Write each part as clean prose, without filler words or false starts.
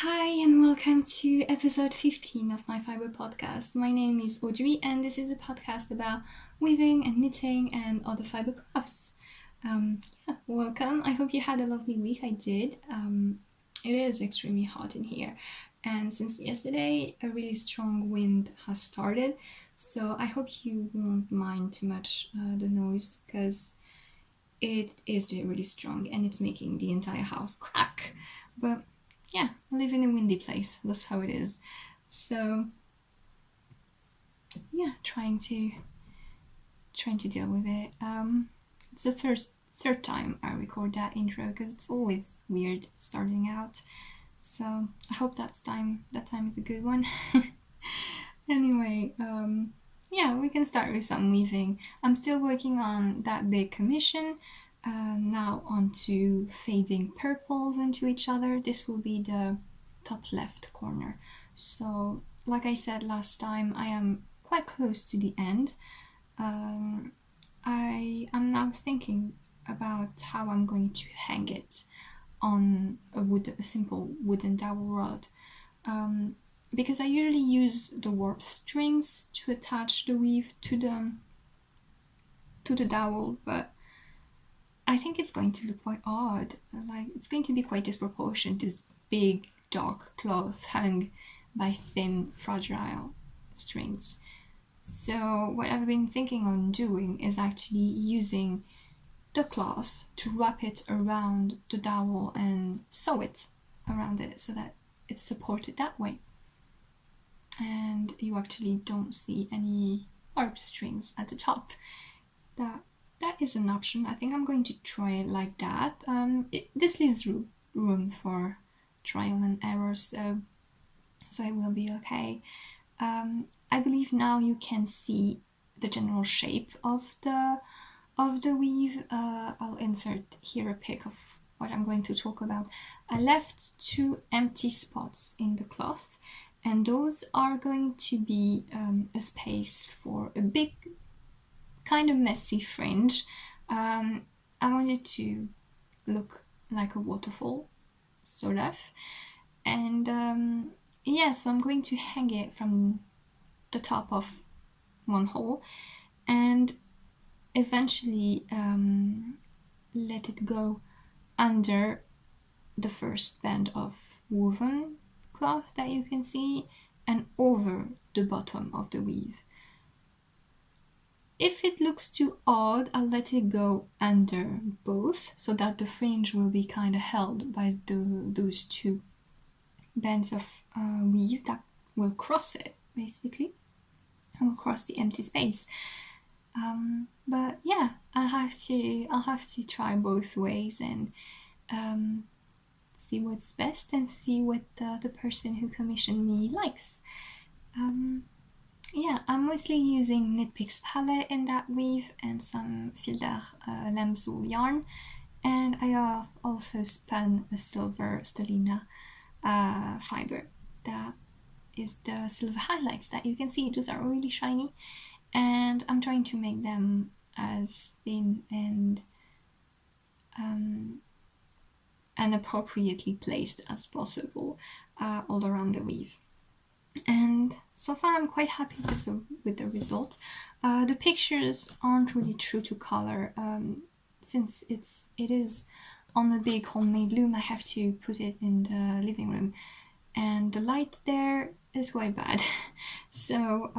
Hi and welcome to episode 15 of my fiber podcast. My name is Audrey and this is a podcast about weaving and knitting and other fiber crafts. Welcome. I hope you had a lovely week. I did. It is extremely hot in here, and since yesterday a really strong wind has started, so I hope you won't mind too much the noise, because it is really strong and it's making the entire house crack. But yeah, I live in a windy place, that's how it is. So yeah, trying to deal with it. It's the third time I record that intro, because it's always weird starting out. So I hope that time is a good one. Anyway, yeah, we can start with some weaving. I'm still working on that big commission. Now onto fading purples into each other. This will be the top left corner. So like I said last time, I am quite close to the end. I am now thinking about how I'm going to hang it on a simple wooden dowel rod, because I usually use the warp strings to attach the weave to the dowel, but I think it's going to look quite odd. Like, it's going to be quite disproportionate, this big dark cloth hung by thin fragile strings. So what I've been thinking on doing is actually using the cloth to wrap it around the dowel and sew it around it so that it's supported that way, and you actually don't see any warp strings at the top. That is an option. I think I'm going to try it like that. This leaves room for trial and error, so it will be okay. I believe now you can see the general shape of the weave. I'll insert here a pic of what I'm going to talk about. I left 2 empty spots in the cloth, and those are going to be a space for a big, kind of messy fringe. I wanted to look like a waterfall, sort of. And yeah, so I'm going to hang it from the top of one hole and eventually let it go under the first band of woven cloth that you can see and over the bottom of the weave. If it looks too odd, I'll let it go under both, so that the fringe will be kind of held by those 2 bands of weave that will cross it, basically. I will cross the empty space. But yeah, I'll have to try both ways and see what's best and see what the person who commissioned me likes. Yeah, I'm mostly using KnitPicks Palette in that weave and some Phildar lamb's wool yarn, and I have also spun a silver Stellina fiber. That is the silver highlights that you can see. Those are really shiny, and I'm trying to make them as thin and appropriately placed as possible all around the weave. And so far I'm quite happy with the result. The pictures aren't really true to color. Since it is on a big homemade loom, I have to put it in the living room, and the light there is quite bad. So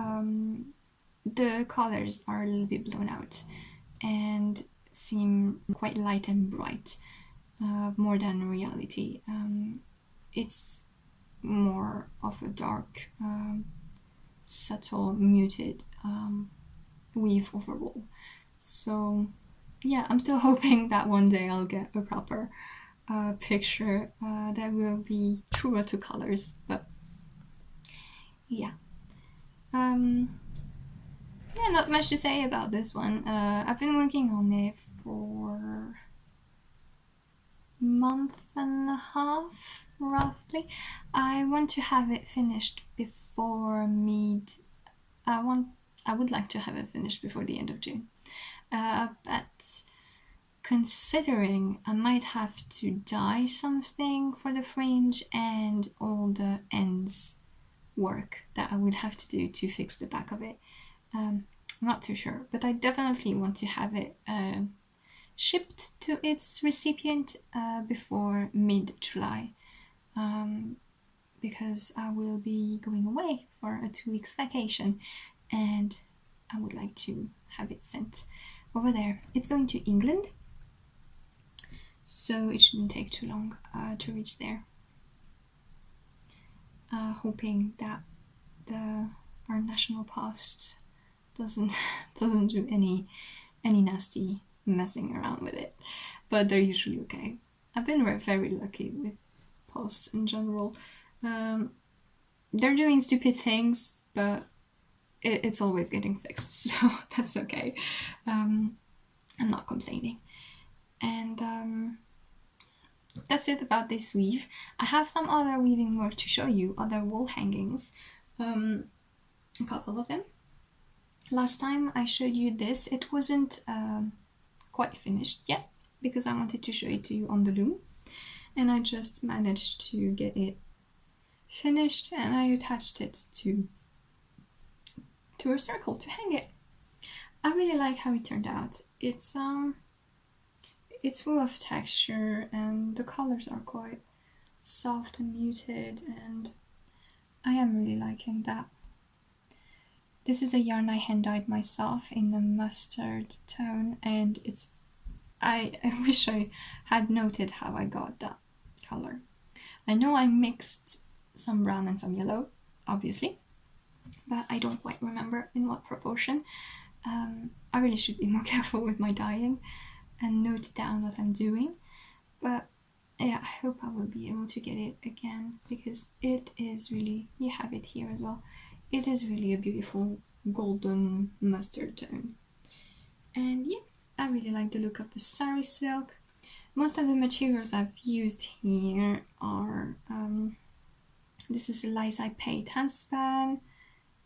the colors are a little bit blown out and seem quite light and bright, more than reality. It's more of a dark, subtle, muted weave overall. So yeah, I'm still hoping that one day I'll get a proper picture that will be truer to colors. But yeah, yeah, not much to say about this one. I've been working on it for a month and a half, roughly. I want to have it finished before I would like to have it finished before the end of June. But considering I might have to dye something for the fringe and all the ends work that I would have to do to fix the back of it. I'm not too sure, but I definitely want to have it shipped to its recipient before mid-July, because I will be going away for a 2 weeks vacation and I would like to have it sent over there. It's going to England, so it shouldn't take too long to reach there. Hoping that our national post doesn't do any nasty messing around with it, but they're usually okay. I've been very lucky with posts in general. They're doing stupid things, but it's always getting fixed, so that's okay. I'm not complaining. And that's it about this weave. I have some other weaving work to show you, other wall hangings, a couple of them. Last time I showed you this, it wasn't quite finished yet because I wanted to show it to you on the loom, and I just managed to get it finished and I attached it to a circle to hang it. I really like how it turned out. It's full of texture and the colors are quite soft and muted, and I am really liking that. This is a yarn I hand dyed myself in the mustard tone, and I wish I had noted how I got that color. I know I mixed some brown and some yellow, obviously, but I don't quite remember in what proportion. I really should be more careful with my dyeing and note down what I'm doing, but yeah, I hope I will be able to get it again, because it is really, you have it here as well, it is really a beautiful golden mustard tone. And yeah, I really like the look of the sari silk. Most of the materials I've used here are, this is a Lysai Pay handspan,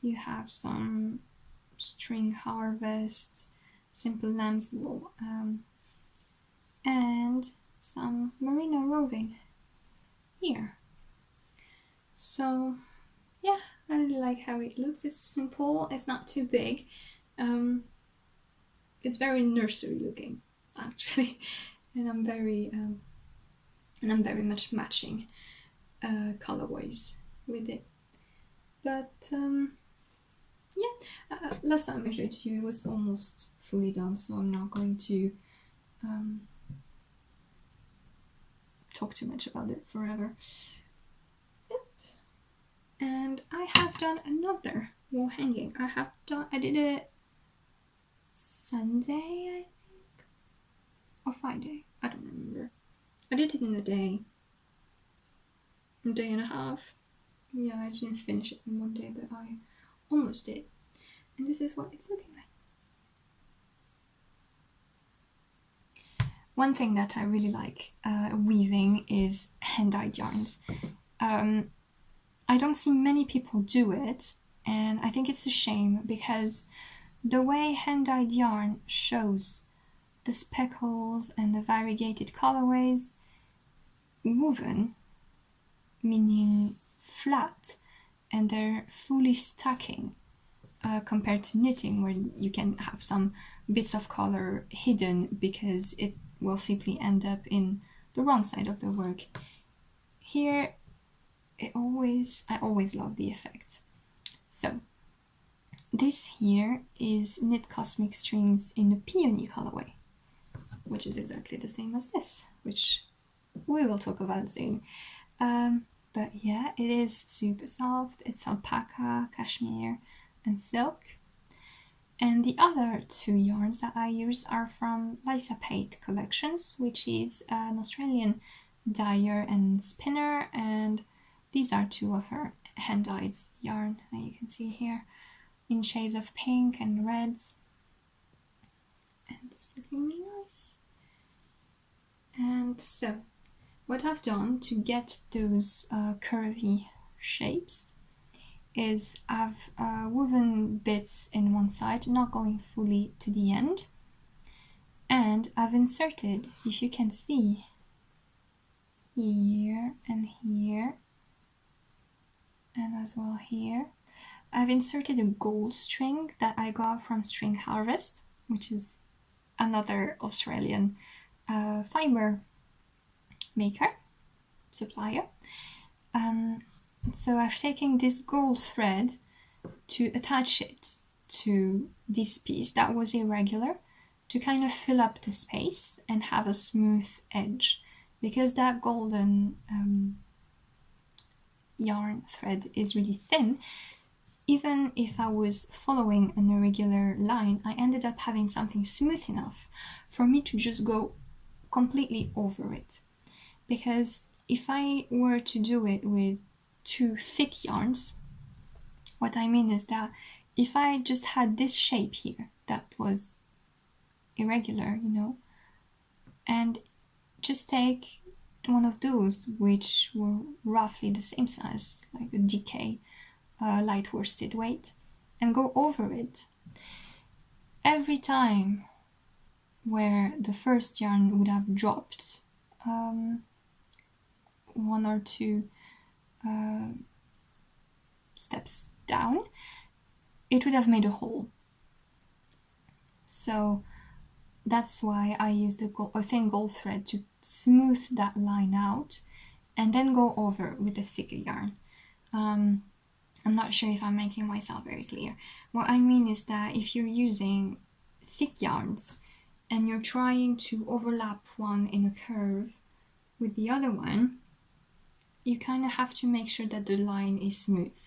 you have some string harvest, simple lamb's wool, and some Merino roving here. So yeah, I really like how it looks. It's simple, it's not too big. It's very nursery looking, actually, and I'm very much matching colorways with it. But yeah, last time I showed you it was almost fully done, so I'm not going to talk too much about it forever. And I have done another wall hanging. I did it Sunday, I think, or Friday, I don't remember. I did it in a day and a half. Yeah, I didn't finish it in one day, but I almost did. And this is what it's looking like. One thing that I really like weaving is hand-dyed yarns. I don't see many people do it, and I think it's a shame, because the way hand-dyed yarn shows the speckles and the variegated colorways, woven, meaning flat, and they're fully stacking, compared to knitting, where you can have some bits of color hidden because it will simply end up in the wrong side of the work. Here, I always love the effect. So this here is Knit Cosmic Strings in the Peony colorway, which is exactly the same as this, which we will talk about soon. But yeah, it is super soft. It's alpaca, cashmere, and silk. And the other two yarns that I use are from Lysai Pay Collections, which is an Australian dyer and spinner, and these are two of her hand-dyed yarn that you can see here in shades of pink and reds, and it's looking really nice. And so what I've done to get those curvy shapes is I've woven bits in one side, not going fully to the end, And I've inserted, if you can see, here and here, and as well here, I've inserted a gold string that I got from String Harvest, which is another Australian fiber maker, supplier. So I've taken this gold thread to attach it to this piece that was irregular, to kind of fill up the space and have a smooth edge, because that golden yarn thread is really thin. Even if I was following an irregular line, I ended up having something smooth enough for me to just go completely over it. Because if I were to do it with two thick yarns, what I mean is that if I just had this shape here that was irregular, and just take one of those which were roughly the same size, like a DK light worsted weight, and go over it, every time where the first yarn would have dropped one or two steps down, it would have made a hole. So that's why I used a thin gold thread to smooth that line out and then go over with a thicker yarn. I'm not sure if I'm making myself very clear. What I mean is that if you're using thick yarns and you're trying to overlap one in a curve with the other one, you kind of have to make sure that the line is smooth.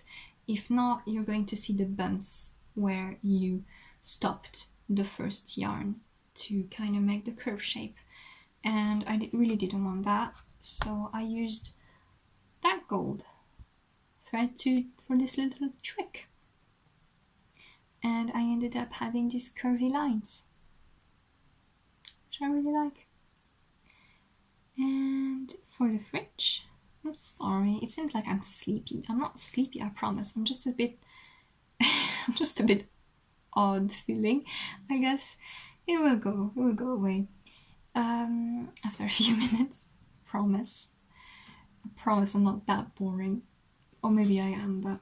If not, you're going to see the bumps where you stopped the first yarn to kind of make the curve shape. And I really didn't want that, so I used that gold thread for this little trick. And I ended up having these curvy lines, which I really like. And for the fringe, I'm sorry, it seems like I'm sleepy. I'm not sleepy, I promise. I'm just a bit odd feeling, I guess. It will go away after a few minutes. Promise. I promise I'm not that boring. Or maybe I am, but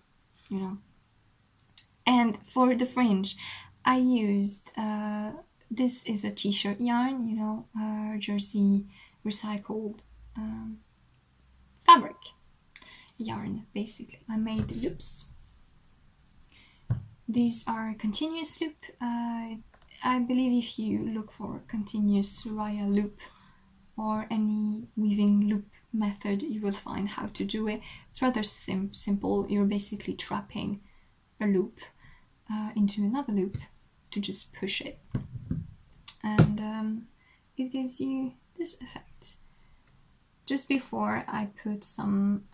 And for the fringe, I used this is a t-shirt yarn, jersey recycled fabric yarn, basically. I made loops. These are continuous loop. I believe if you look for continuous Raya loop or any weaving loop method, you will find how to do it. It's rather simple. You're basically trapping a loop into another loop to just push it, and it gives you this effect. Just before I put some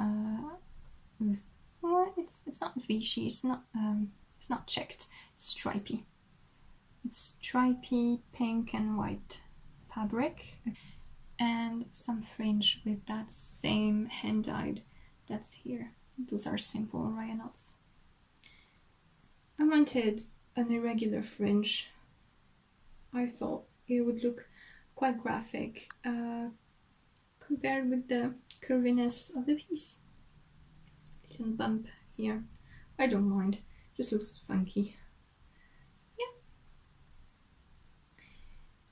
it's not Vichy, it's not checked, it's stripy. It's stripy pink and white fabric, and some fringe with that same hand dyed that's here. Those are simple Raya knots. I wanted an irregular fringe. I thought it would look quite graphic compared with the curviness of the piece. Little bump here. I don't mind. Just looks funky.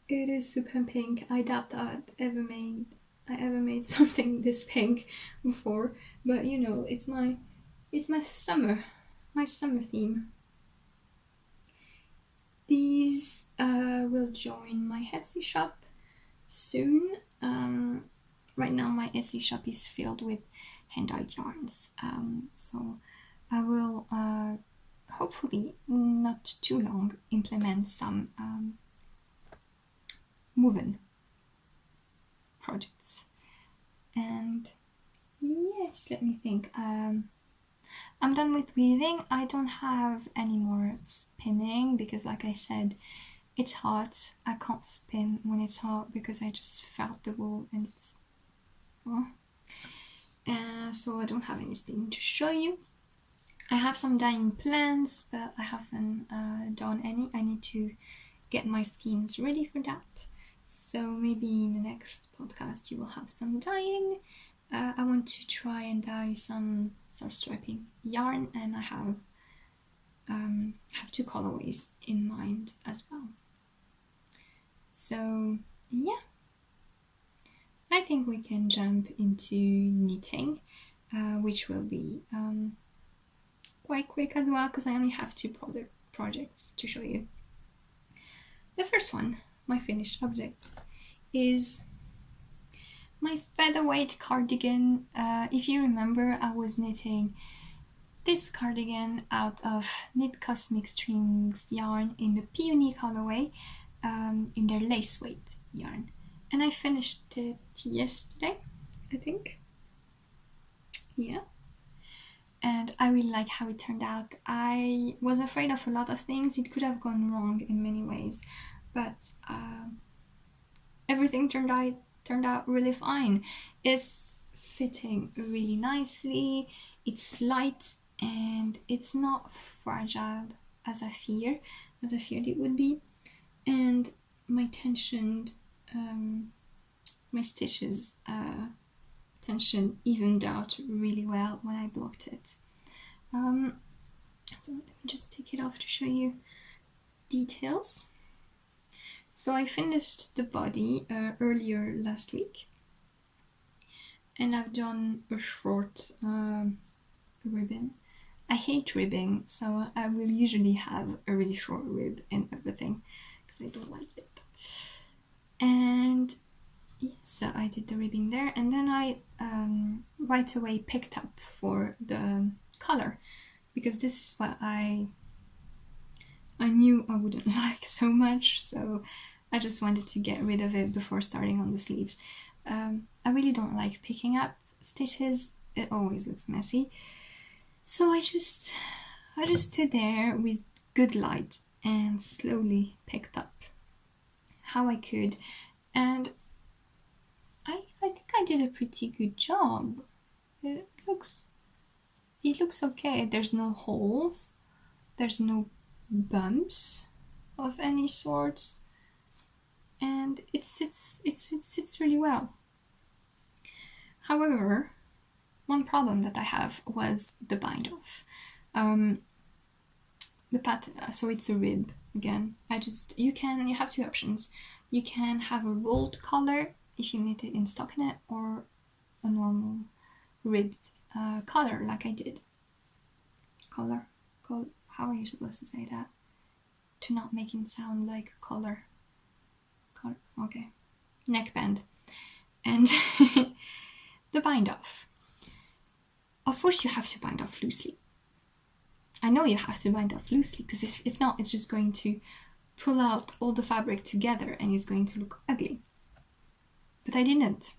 It is super pink. I doubt that I ever made something this pink before, but it's my summer theme. These will join my Etsy shop soon. Right now my Etsy shop is filled with hand-dyed yarns, so I will hopefully not too long implement some woven projects. And yes, let me think. I'm done with weaving. I don't have any more spinning because, like I said, it's hot. I can't spin when it's hot because I just felt the wool and it's so I don't have any spinning to show you. I have some dyeing plans, but I haven't done any. I need to get my skeins ready for that. So maybe in the next podcast you will have some dyeing. I want to try and dye some self-striping yarn, and I have 2 colorways in mind as well. So yeah, I think we can jump into knitting, which will be quite quick as well, because I only have 2 projects to show you. The first one, my finished objects, is my featherweight cardigan. If you remember, I was knitting this cardigan out of Knit Cosmic Strings yarn in the Peony colorway, in their lace weight yarn. And I finished it yesterday, I think. Yeah. And I really like how it turned out. I was afraid of a lot of things. It could have gone wrong in many ways, but everything turned out really fine. It's fitting really nicely. It's light and it's not fragile as I feared it would be. And my tensioned, my stitches tension evened out really well when I blocked it. So let me just take it off to show you details. So I finished the body earlier last week, and I've done a short ribbon. I hate ribbing, so I will usually have a really short rib and everything because I don't like it. And yeah, so I did the ribbing there, and then I right away picked up for the color, because this is what I knew I wouldn't like so much, so I just wanted to get rid of it before starting on the sleeves. I really don't like picking up stitches, it always looks messy. So I just stood there with good light and slowly picked up how I could, and I think I did a pretty good job. It looks okay. There's no holes, there's no bumps of any sorts, and it sits really well. However, one problem that I have was the bind off. The pattern, so it's a rib again. You have 2 options. You can have a rolled collar if you knit it in stockinette, or a normal ribbed collar like I did. Collar. How are you supposed to say that to not make it sound like collar? Okay. Neckband. And the bind off. Of course you have to bind off loosely. I know you have to bind off loosely, because if not, it's just going to pull out all the fabric together and it's going to look ugly. But I didn't.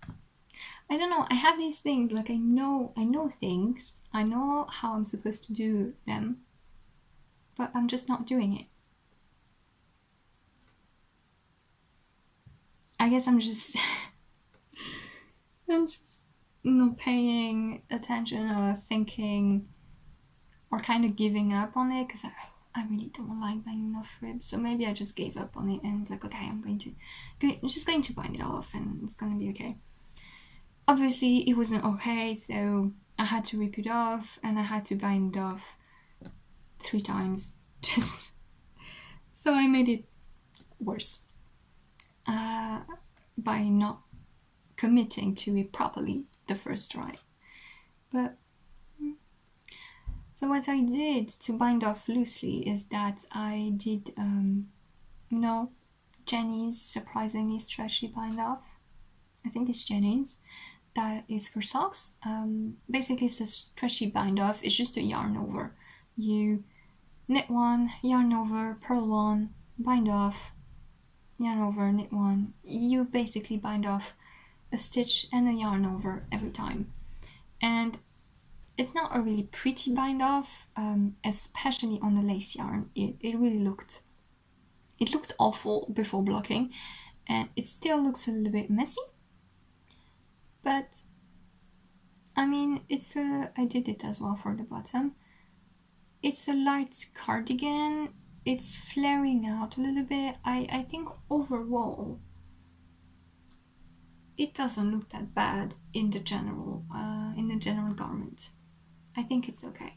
I don't know, I have these things, like I know things, I know how I'm supposed to do them, but I'm just not doing it. I guess I'm just not paying attention, or thinking, or kind of giving up on it, because I really don't like binding off ribs. So maybe I just gave up on it and it's like, okay, I'm just going to bind it off and it's going to be okay. Obviously it wasn't okay, so I had to rip it off and I had to bind it off 3 times, just so I made it worse by not committing to it properly the first try. But so what I did to bind off loosely is that I did, Jenny's surprisingly stretchy bind off. I think it's Jenny's. That is for socks. Basically it's a stretchy bind off. It's just a yarn over. You knit 1, yarn over, purl 1, bind off, yarn over, knit 1. You basically bind off a stitch and a yarn over every time. And it's not a really pretty bind off, especially on the lace yarn. It really looked awful before blocking, and it still looks a little bit messy. But I mean, I did it as well for the bottom. It's a light cardigan. It's flaring out a little bit. I think overall it doesn't look that bad in the general garment. I think it's okay.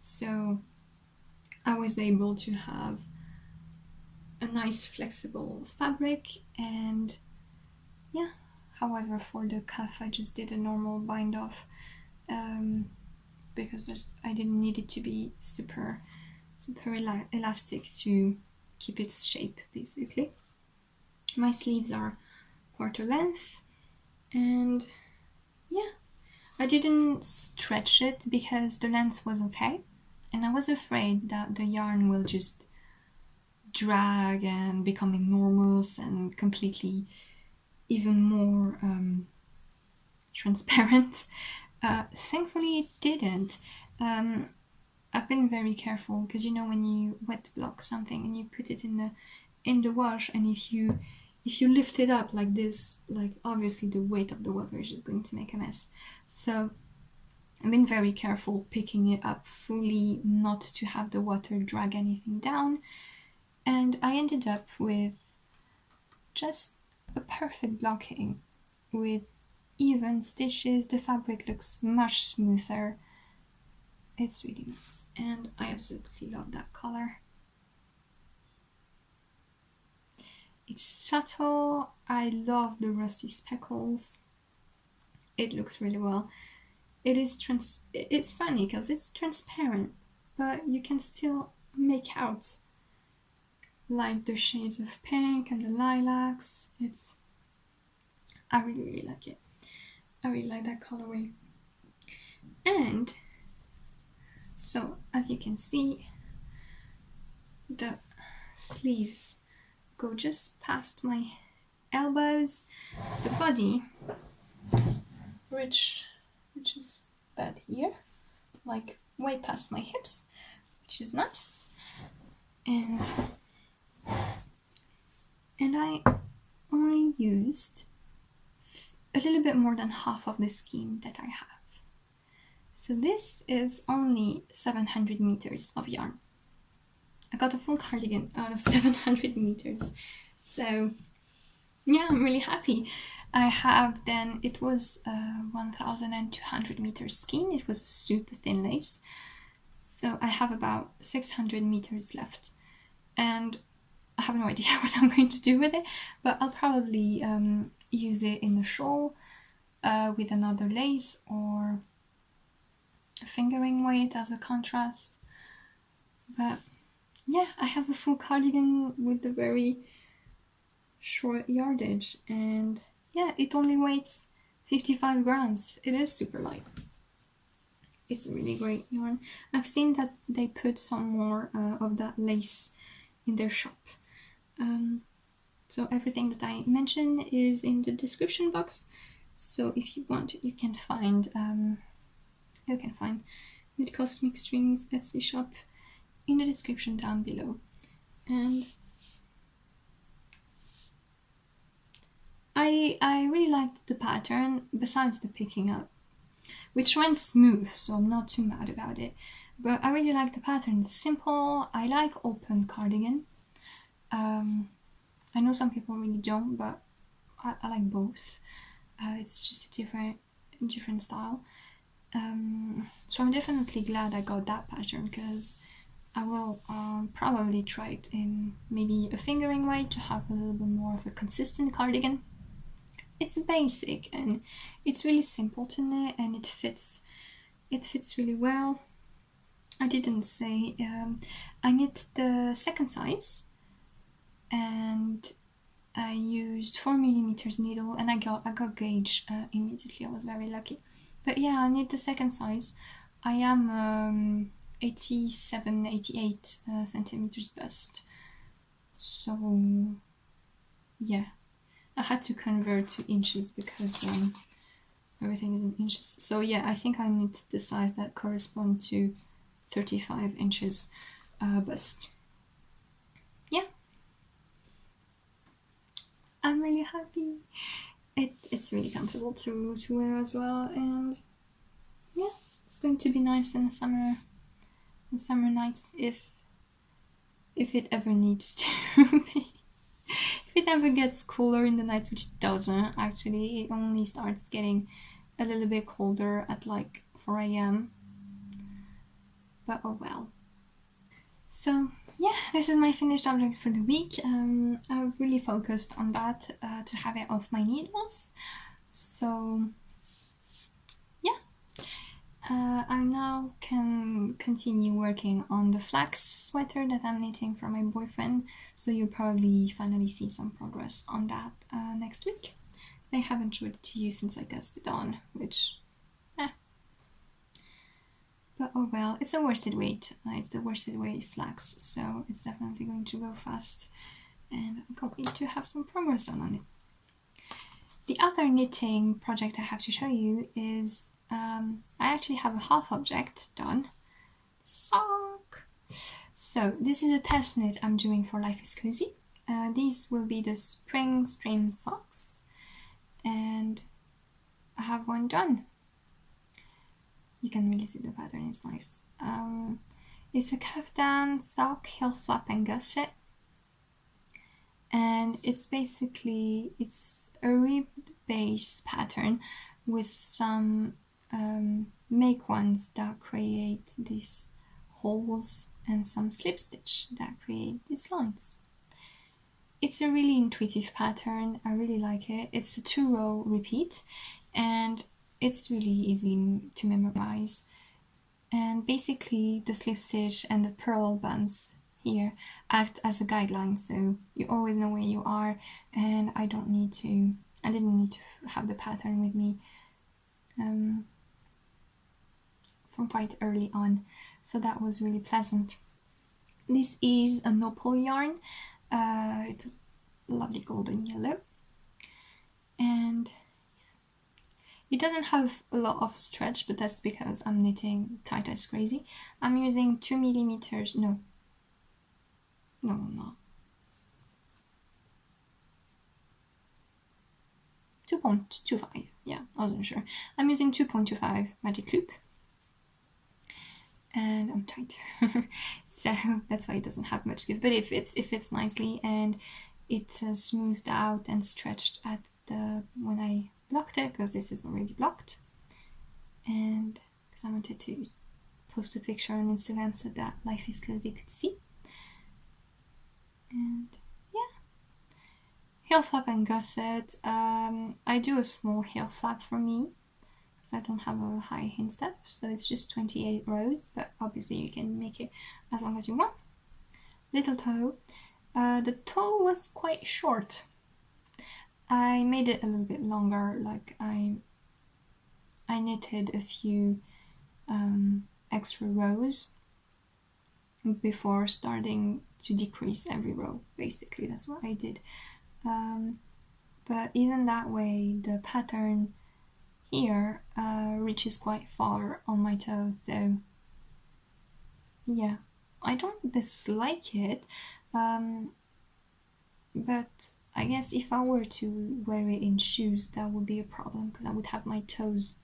So I was able to have a nice flexible fabric, and yeah, however for the cuff I just did a normal bind off because I didn't need it to be super elastic to keep its shape basically. My sleeves are quarter length, and yeah, I didn't stretch it because the length was okay, and I was afraid that the yarn will just drag and become enormous and completely even more transparent. Thankfully it didn't. I've been very careful because you know when you wet block something and you put it in the wash, and if you lift it up like this, like obviously the weight of the water is just going to make a mess. So I've been very careful picking it up fully, not to have the water drag anything down, and I ended up with just a perfect blocking with even stitches. The fabric looks much smoother. It's really nice, and I absolutely love that color. It's subtle. I love the rusty speckles. It looks really well. It's funny because it's transparent, but you can still make out like the shades of pink and the lilacs. I really like it. I really like that colorway. And so as you can see, the sleeves go just past my elbows. The body, which is about here, like way past my hips, which is nice. And I only used a little bit more than half of the skein that I have. So this is only 700 meters of yarn. I got a full cardigan out of 700 meters. So yeah, I'm really happy. I have then, it was 1,200 meters skein. It was a super thin lace. So I have about 600 meters left. And I have no idea what I'm going to do with it, but I'll probably use it in a shawl with another lace, or a fingering weight as a contrast. But yeah, I have a full cardigan with a very short yardage, and yeah, it only weighs 55 grams. It is super light. It's a really great yarn. I've seen that they put some more of that lace in their shop. So everything that I mention is in the description box. So if you want, you can find Knit Cosmic Strings Etsy shop in the description down below. And I really liked the pattern, besides the picking up, which went smooth, so I'm not too mad about it. But I really like the pattern. It's simple. I like open cardigan. I know some people really don't, but I like both. It's just a different style. So I'm definitely glad I got that pattern, because I will probably try it in maybe a fingering way to have a little bit more of a consistent cardigan. It's basic and it's really simple to knit, and it fits really well. I didn't say I knit the second size, and I used 4mm needle, and I got gauge immediately. I was very lucky. But yeah, I knit the second size. I am 88 centimeters bust. So yeah, I had to convert to inches because everything is in inches. So yeah, I think I knit the size that corresponds to 35 inches bust. Yeah, I'm really happy. It's really comfortable to wear as well, and yeah, it's going to be nice in the nights if it ever needs to be. If it never gets cooler in the nights, which it doesn't actually. It only starts getting a little bit colder at like 4 a.m. But oh well. So yeah, this is my finished object for the week. I've really focused on that to have it off my needles. So yeah, I now can continue working on the flax sweater that I'm knitting for my boyfriend. So you'll probably finally see some progress on that next week. I haven't showed it to you since I cast it on, which but oh well, it's a worsted weight. It's the worsted weight flax, so it's definitely going to go fast. And I can't wait to have some progress done on it. The other knitting project I have to show you is I actually have a half object done. Sock! So this is a test knit I'm doing for Life is Cozy. These will be the spring stream socks. And I have one done. You can really see the pattern, it's nice. It's a kaftan, sock, heel flap and gusset. And it's basically, it's a ribbed base pattern with some make ones that create these holes and some slip stitch that create these lines. It's a really intuitive pattern, I really like it. It's a 2-row repeat and it's really easy to memorize. And basically the slip stitch and the purl bumps here act as a guideline, so you always know where you are, and I didn't need to have the pattern with me from quite early on, so that was really pleasant. This is an Opal yarn. It's a lovely golden yellow, and it doesn't have a lot of stretch, but that's because I'm knitting tight as crazy. I'm using 2 millimeters, no, I'm not. 2.25, yeah, I wasn't sure. I'm using 2.25 magic loop. And I'm tight. So that's why it doesn't have much give. But if it fits nicely and it smoothed out and stretched at the when I blocked it, because this is already blocked, and because I wanted to post a picture on Instagram so that Life is Cozy could see. And yeah, heel flap and gusset. I do a small heel flap for me because I don't have a high hem step, so it's just 28 rows, but obviously you can make it as long as you want. Little toe. The toe was quite short. I made it a little bit longer, like I knitted a few extra rows before starting to decrease every row. Basically, that's what I did. But even that way, the pattern here reaches quite far on my toe, so yeah, I don't dislike it, but I guess if I were to wear it in shoes, that would be a problem because I would have my toes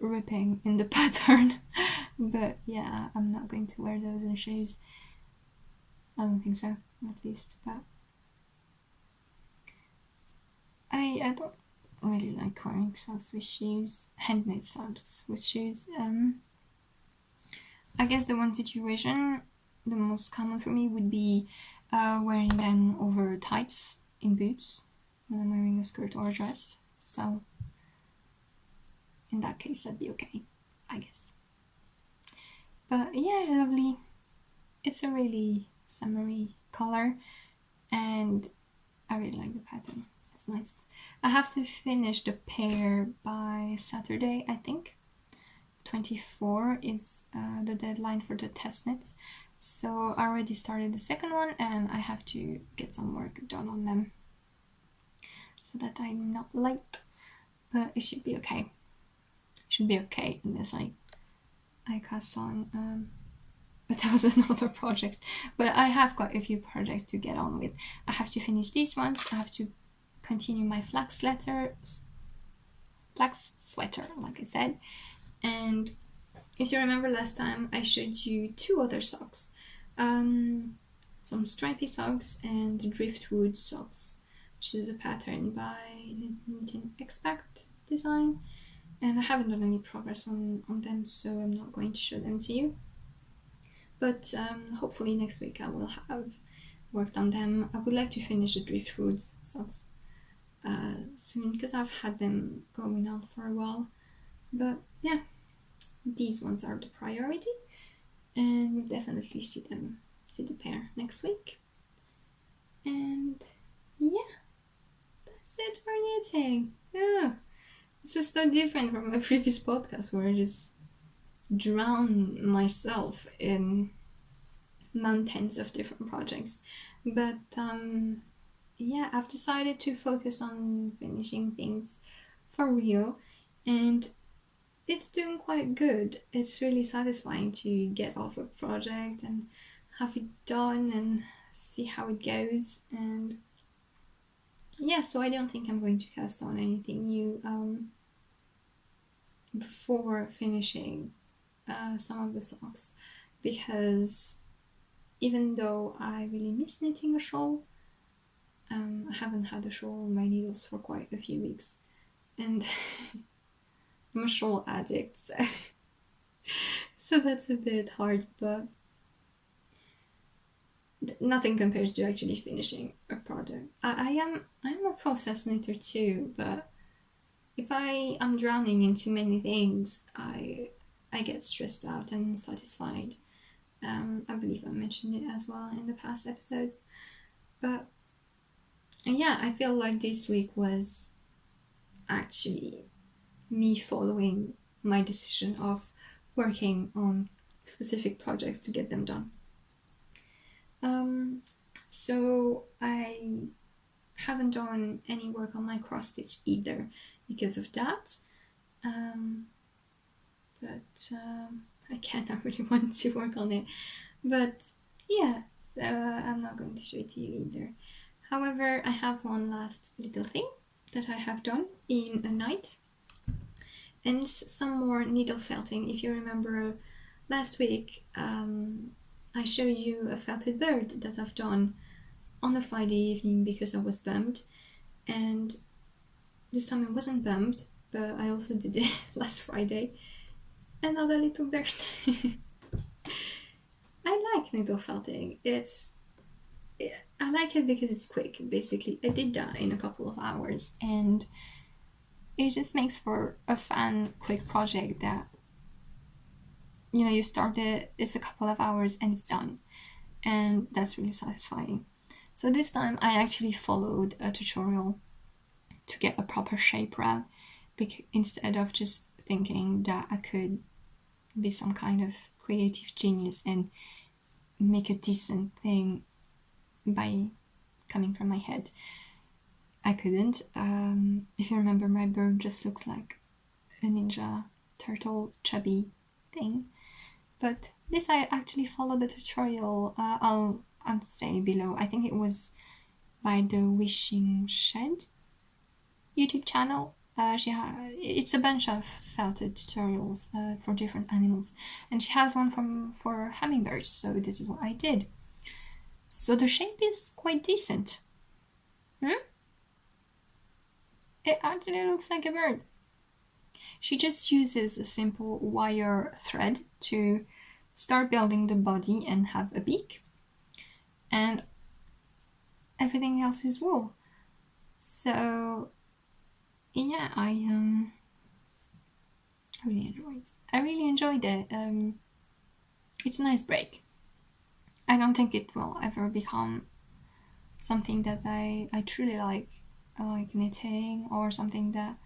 ripping in the pattern. But yeah, I'm not going to wear those in shoes. I don't think so, at least. But I don't really like wearing socks with shoes, handmade socks with shoes. I guess the one situation, the most common for me would be wearing them over tights in boots when I'm wearing a skirt or a dress. So in that case, that'd be okay, I guess. But yeah, lovely. It's a really summery color, and I really like the pattern. It's nice. I have to finish the pair by Saturday, I think. 24 is the deadline for the test knits. So I already started the second one and I have to get some work done on them so that I'm not late, but it should be okay. Should be okay unless I cast on 1,000 other projects, but I have got a few projects to get on with. I have to finish these ones. I have to continue my flax sweater, like I said. And if you remember last time, I showed you 2 other socks. some stripy socks and driftwood socks, which is a pattern by KnitPicks design. And I haven't done any progress on them, so I'm not going to show them to you. But hopefully next week I will have worked on them. I would like to finish the driftwood socks soon, because I've had them going on for a while. But yeah, these ones are the priority, and we'll definitely see the pair next week. And yeah, that's it for knitting. Yeah, this is so different from my previous podcast where I just drown myself in mountains of different projects. But yeah, I've decided to focus on finishing things for real, and it's doing quite good. It's really satisfying to get off a project and have it done and see how it goes. And yeah, so I don't think I'm going to cast on anything new before finishing some of the socks, because even though I really miss knitting a shawl, I haven't had a shawl on my needles for quite a few weeks, and I'm a shawl addict, so that's a bit hard, but nothing compares to actually finishing a project. I'm a process knitter too, but if I am drowning in too many things, I get stressed out and satisfied. I believe I mentioned it as well in the past episodes. But yeah, I feel like this week was actually me following my decision of working on specific projects to get them done. So I haven't done any work on my cross stitch either because of that. But again, I really want to work on it. But yeah, I'm not going to show it to you either. However, I have one last little thing that I have done in a night, and it's some more needle felting. If you remember last week, I showed you a felted bird that I've done on a Friday evening because I was bummed, and this time I wasn't bummed, but I also did it last Friday. Another little bird. I like needle felting. I like it because it's quick. Basically, I did that in a couple of hours, and it just makes for a fun, quick project that, you know, you start it, it's a couple of hours and it's done, and that's really satisfying. So this time I actually followed a tutorial to get a proper shape round, instead of just thinking that I could be some kind of creative genius and make a decent thing by coming from my head. I couldn't. If you remember, my bird just looks like a ninja turtle chubby thing. But this, I actually followed the tutorial. I'll say below. I think it was by the Wishing Shed YouTube channel. It's a bunch of felted tutorials for different animals, and she has one for hummingbirds. So this is what I did. So the shape is quite decent. It actually looks like a bird. She just uses a simple wire thread to start building the body and have a beak, and everything else is wool. So yeah, I really enjoyed it. It's a nice break. I don't think it will ever become something that I truly like knitting, or something that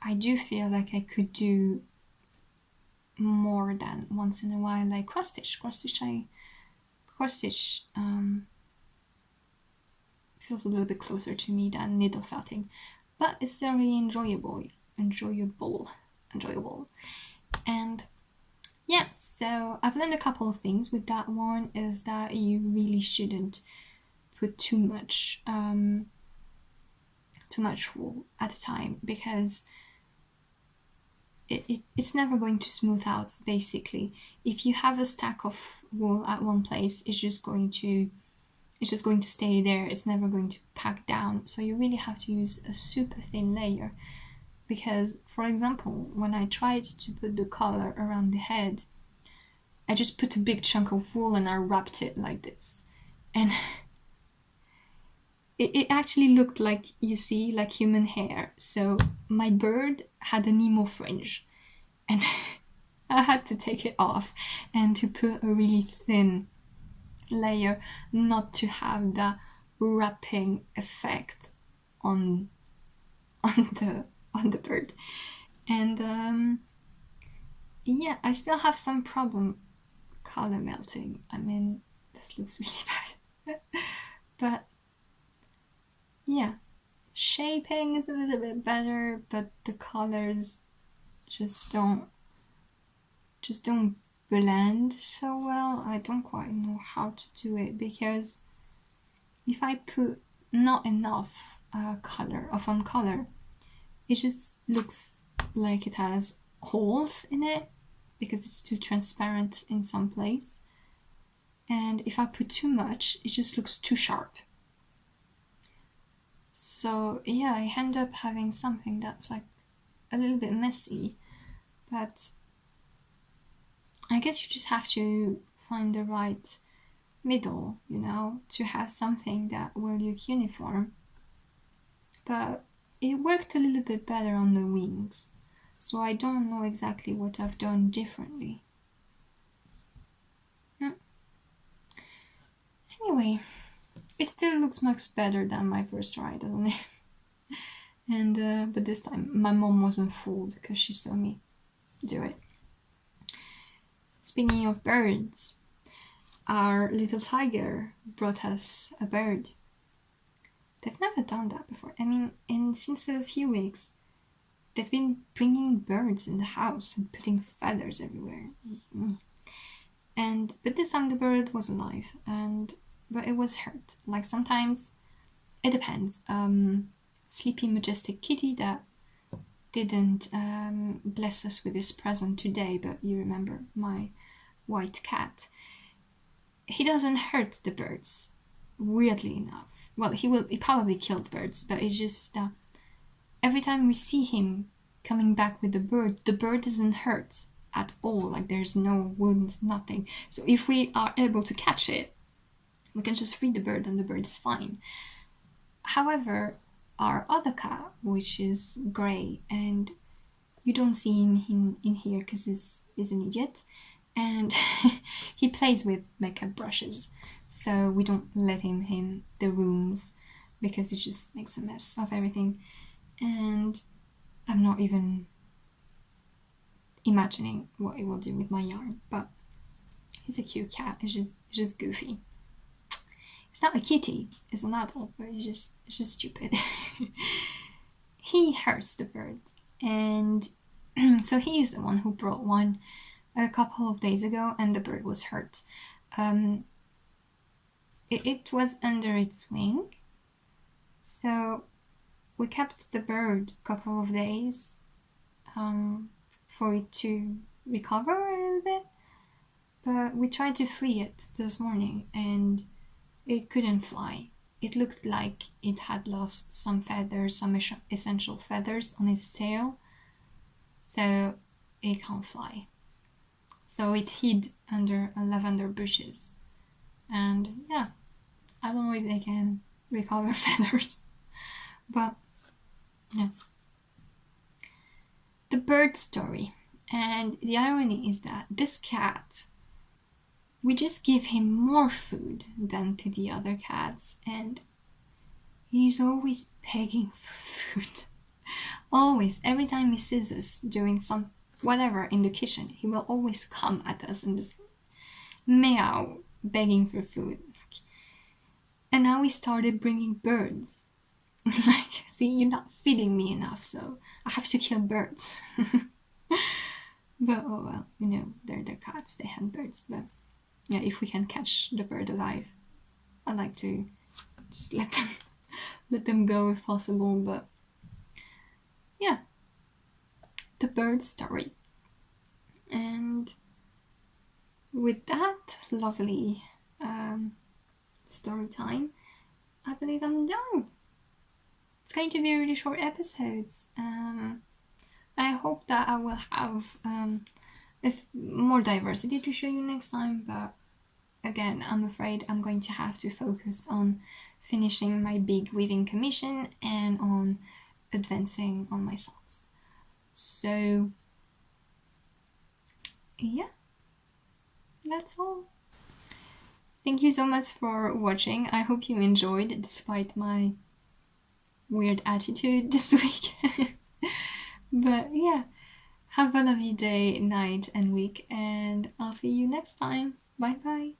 I do feel like I could do more than once in a while, like cross stitch. Cross stitch feels a little bit closer to me than needle felting, but it's still really enjoyable. And yeah, so I've learned a couple of things with that one. Is that you really shouldn't put too much wool at a time, because it's never going to smooth out. Basically, if you have a stack of wool at one place is just going to stay there. It's never going to pack down. So you really have to use a super thin layer, because, for example, when I tried to put the collar around the head, I just put a big chunk of wool and I wrapped it like this, and it actually looked like, you see, like human hair. So my bird had an emo fringe, and I had to take it off and to put a really thin layer, not to have the wrapping effect on the bird. And yeah, I still have some problem color melting. I mean, this looks really bad. But yeah, shaping is a little bit better, but the colors just don't blend so well. I don't quite know how to do it, because if I put not enough color of one color, it just looks like it has holes in it, because it's too transparent in some place. And if I put too much, it just looks too sharp. So yeah, I end up having something that's like a little bit messy, but I guess you just have to find the right middle, you know, to have something that will look uniform. But it worked a little bit better on the wings, so I don't know exactly what I've done differently. Anyway, it still looks much better than my first try, doesn't it? And but this time my mom wasn't fooled, because she saw me do it. Speaking of birds, our little tiger brought us a bird. They've never done that before. I mean, and since a few weeks, they've been bringing birds in the house and putting feathers everywhere. But this time the bird was alive, but it was hurt. Like, sometimes it depends. Sleepy majestic kitty that didn't bless us with his present today, but you remember my white cat. He doesn't hurt the birds, weirdly enough. Well, he probably killed birds, but it's just that every time we see him coming back with the bird isn't hurt at all. Like, there's no wound, nothing. So if we are able to catch it, we can just free the bird and the bird is fine. However, our other cat, which is grey, and you don't see him in here because he's an idiot, and he plays with makeup brushes, so we don't let him in the rooms because it just makes a mess of everything. And I'm not even imagining what he will do with my yarn, but he's a cute cat. It's just goofy. It's not a kitty, it's an adult, but it's just stupid. He hurts the bird, and so he is the one who brought one a couple of days ago, and the bird was hurt. It was under its wing, so we kept the bird a couple of days for it to recover a little bit, but we tried to free it this morning, and it couldn't fly. It looked like it had lost some feathers, some essential feathers on its tail, so it can't fly. So it hid under lavender bushes, and yeah, I don't know if they can recover feathers, but yeah. The bird story, and the irony is that this cat, we just give him more food than to the other cats, and he's always begging for food. Always. Every time he sees us doing some whatever in the kitchen, he will always come at us and just meow, begging for food. And now we started bringing birds. Like, see, you're not feeding me enough, so I have to kill birds. But oh well, you know, they're cats, they hunt birds, but yeah, if we can catch the bird alive, I like to just let them go if possible. But yeah, the bird story. And with that lovely story time, I believe I'm done. It's going to be a really short episode. I hope that I will have more diversity to show you next time, but again, I'm afraid I'm going to have to focus on finishing my big weaving commission and on advancing on my socks. So yeah, that's all. Thank you so much for watching. I hope you enjoyed despite my weird attitude this week. But yeah, have a lovely day, night and week, and I'll see you next time. Bye bye.